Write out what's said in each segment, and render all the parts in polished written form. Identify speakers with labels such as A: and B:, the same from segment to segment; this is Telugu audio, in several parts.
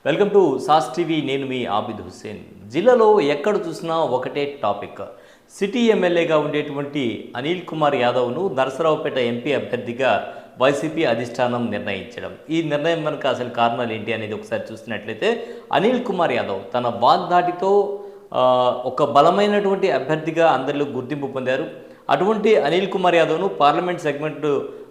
A: Welcome to sauce TV. నేను మీ ఆబిద్ హుస్సేన్. జిల్లాలో ఎక్కడ చూసినా ఒకటే టాపిక్. సిటీ ఎమ్మెల్యేగా ఉండేటువంటి అనిల్ కుమార్ యాదవ్ను నరసరావుపేట ఎంపీ అభ్యర్థిగా వైసీపీ అధిష్టానం నిర్ణయించడం. ఈ నిర్ణయం వెనుక అసలు కారణాలు ఏంటి అనేది ఒకసారి చూసినట్లయితే, అనిల్ కుమార్ యాదవ్ తన వాగ్దాటితో ఒక బలమైనటువంటి అభ్యర్థిగా అందరిలో గుర్తింపు పొందారు. అటువంటి అనిల్ కుమార్ యాదవ్ను పార్లమెంట్ సెగ్మెంట్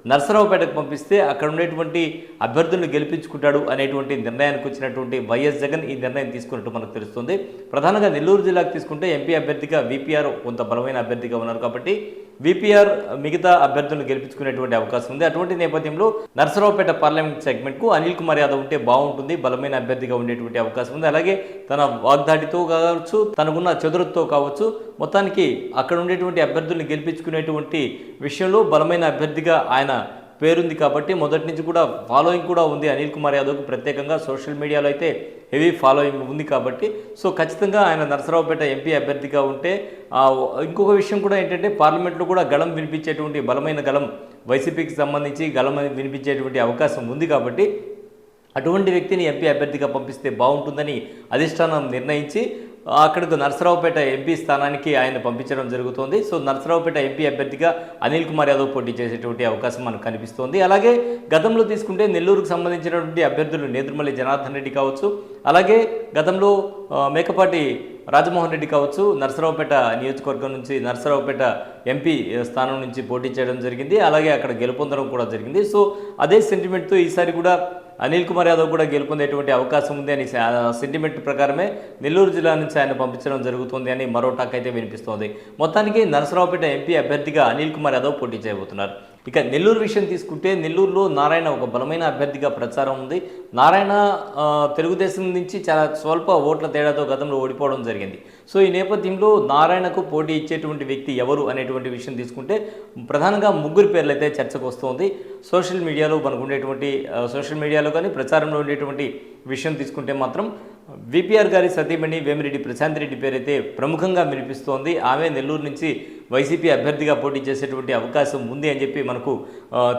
A: నరసరావుపేటకు పంపిస్తే అక్కడ ఉండేటువంటి అభ్యర్థులను గెలిపించుకుంటాడు అనేటువంటి నిర్ణయానికి వచ్చినటువంటి వైఎస్ జగన్ ఈ నిర్ణయం తీసుకున్నట్టు మనకు తెలుస్తుంది. ప్రధానంగా నెల్లూరు జిల్లాకు తీసుకుంటే ఎంపీ అభ్యర్థిగా వీపీఆర్ కొంత బలమైన అభ్యర్థిగా ఉన్నారు కాబట్టి వీపీఆర్ మిగతా అభ్యర్థులను గెలిపించుకునేటువంటి అవకాశం ఉంది. అటువంటి నేపథ్యంలో నరసరావుపేట పార్లమెంట్ సెగ్మెంట్కు అనిల్ కుమార్ యాదవ్ ఉంటే బాగుంటుంది, బలమైన అభ్యర్థిగా ఉండేటువంటి అవకాశం ఉంది. అలాగే తన వాగ్దాటితో కావచ్చు, తనకున్న చదురుతో కావచ్చు, మొత్తానికి అక్కడ ఉండేటువంటి అభ్యర్థులను గెలిపించుకునేటువంటి విషయంలో బలమైన అభ్యర్థిగా ఆయన పేరుంది కాబట్టి మొదటి నుంచి కూడా ఫాలోయింగ్ కూడా ఉంది అనిల్ కుమార్ యాదవ్కు. ప్రత్యేకంగా సోషల్ మీడియాలో అయితే హెవీ ఫాలోయింగ్ ఉంది కాబట్టి సో ఖచ్చితంగా ఆయన నరసరావుపేట ఎంపీ అభ్యర్థిగా ఉంటే ఇంకొక విషయం కూడా ఏంటంటే, పార్లమెంట్లో కూడా గళం వినిపించేటువంటి బలమైన గళం వైసీపీకి సంబంధించి గళం వినిపించేటువంటి అవకాశం ఉంది కాబట్టి అటువంటి వ్యక్తిని ఎంపీ అభ్యర్థిగా పంపిస్తే బాగుంటుందని అధిష్టానం నిర్ణయించి అక్కడికి నరసరావుపేట ఎంపీ స్థానానికి ఆయన పంపించడం జరుగుతోంది. సో నరసరావుపేట ఎంపీ అభ్యర్థిగా అనిల్ కుమార్ యాదవ్ పోటీ చేసేటువంటి అవకాశం మనకు కనిపిస్తోంది. అలాగే గతంలో తీసుకుంటే నెల్లూరుకు సంబంధించినటువంటి అభ్యర్థులు నేదురుమల్లి జనార్దన్ రెడ్డి కావచ్చు, అలాగే గతంలో మేకపాటి రాజమోహన్ రెడ్డి కావచ్చు, నరసరావుపేట నియోజకవర్గం నుంచి నరసరావుపేట ఎంపీ స్థానం నుంచి పోటీ చేయడం జరిగింది. అలాగే అక్కడ గెలుపొందడం కూడా జరిగింది. సో అదే సెంటిమెంట్తో ఈసారి కూడా అనిల్ కుమార్ యాదవ్ కూడా గెలుపొందేటువంటి అవకాశం ఉంది అని సెంటిమెంట్ ప్రకారమే నెల్లూరు జిల్లా నుంచి ఆయన పంపించడం జరుగుతుంది అని మరో టాక్ అయితే వినిపిస్తోంది. మొత్తానికి నరసరావుపేట ఎంపీ అభ్యర్థిగా అనిల్ కుమార్ యాదవ్ పోటీ చేయబోతున్నారు. ఇక నెల్లూరు విషయం తీసుకుంటే, నెల్లూరులో నారాయణ ఒక బలమైన అభ్యర్థిగా ప్రచారం ఉంది. నారాయణ తెలుగుదేశం నుంచి చాలా స్వల్ప ఓట్ల తేడాతో గతంలో ఓడిపోవడం జరిగింది. సో ఈ నేపథ్యంలో నారాయణకు పోటీ ఇచ్చేటువంటి వ్యక్తి ఎవరు అనేటువంటి విషయం తీసుకుంటే ప్రధానంగా ముగ్గురు పేర్లు అయితే చర్చకు వస్తుంది. సోషల్ మీడియాలో మనకు ఉండేటువంటి సోషల్ మీడియాలో కానీ ప్రచారంలో ఉండేటువంటి విషయం తీసుకుంటే మాత్రం వీపీఆర్ గారి సతీమణి వేమిరెడ్డి ప్రశాంత్ రెడ్డి పేరైతే ప్రముఖంగా వినిపిస్తోంది. ఆమె నెల్లూరు నుంచి వైసీపీ అభ్యర్థిగా పోటీ చేసేటువంటి అవకాశం ఉంది అని చెప్పి మనకు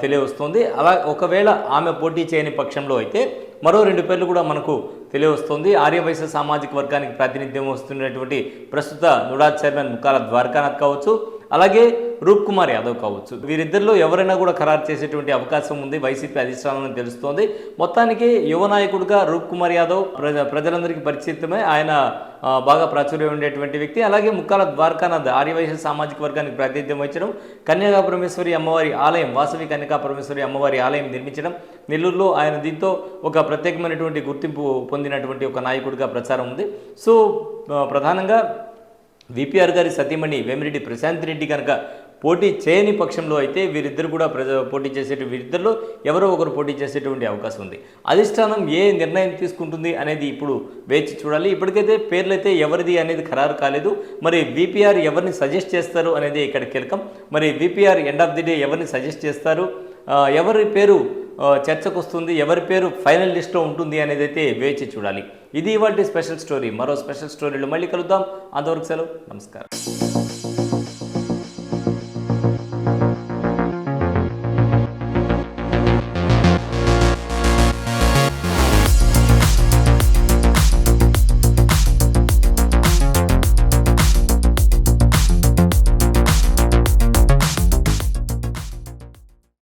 A: తెలియవస్తోంది. అలా ఒకవేళ ఆమె పోటీ చేయని పక్షంలో అయితే మరో 2 పేర్లు కూడా మనకు తెలియవస్తుంది. ఆర్యవైశ్య సామాజిక వర్గానికి ప్రాతినిధ్యం వస్తున్నటువంటి ప్రస్తుత నుడా చైర్మన్ ముక్కాల ద్వారకానాథ్ కావచ్చు, అలాగే రూప్ కుమార్ యాదవ్ కావచ్చు. వీరిద్దరిలో ఎవరైనా కూడా ఖరారు చేసేటువంటి అవకాశం ఉంది వైసీపీ అధిష్టానం తెలుస్తోంది. మొత్తానికి యువ నాయకుడిగా రూప్ కుమార్ యాదవ్ ప్రజలందరికీ పరిచితమే. ఆయన బాగా ప్రాచుర్యం ఉండేటువంటి వ్యక్తి. అలాగే ముక్కాల ద్వారకానాథ్ ఆర్యవైశ్య సామాజిక వర్గానికి ప్రాతినిధ్యం వహించడం, కన్యకా పరమేశ్వరి అమ్మవారి ఆలయం, వాసవి కన్యకా పరమేశ్వరి అమ్మవారి ఆలయం నిర్మించడం నెల్లూరులో ఆయన దీంతో ఒక ప్రత్యేకమైనటువంటి గుర్తింపు పొందినటువంటి ఒక నాయకుడిగా ప్రచారం ఉంది. సో ప్రధానంగా వీపీఆర్ గారి సతీమణి వేమిరెడ్డి ప్రశాంత్ రెడ్డి కనుక పోటీ చేయని పక్షంలో అయితే వీరిద్దరు కూడా పోటీ వీరిద్దరిలో ఎవరో ఒకరు పోటీ చేసేటువంటి అవకాశం ఉంది. అధిష్టానం ఏ నిర్ణయం తీసుకుంటుంది అనేది ఇప్పుడు వేచి చూడాలి. ఇప్పటికైతే పేర్లు అయితే ఎవరిది అనేది ఖరారు కాలేదు. మరి వీపీఆర్ ఎవరిని సజెస్ట్ చేస్తారు అనేది ఇక్కడ కీలకం. మరి VPR end of the day ఎవరిని సజెస్ట్ చేస్తారు, ఎవరి పేరు చర్చకు వస్తుంది, ఎవరి పేరు ఫైనల్ లిస్ట్లో ఉంటుంది అనేది అయితే వేచి చూడాలి. ఇది ఇవాల్టి స్పెషల్ స్టోరీ. మరో స్పెషల్ స్టోరీలో మళ్ళీ కలుద్దాం. అంతవరకు సెలవు, నమస్కారం.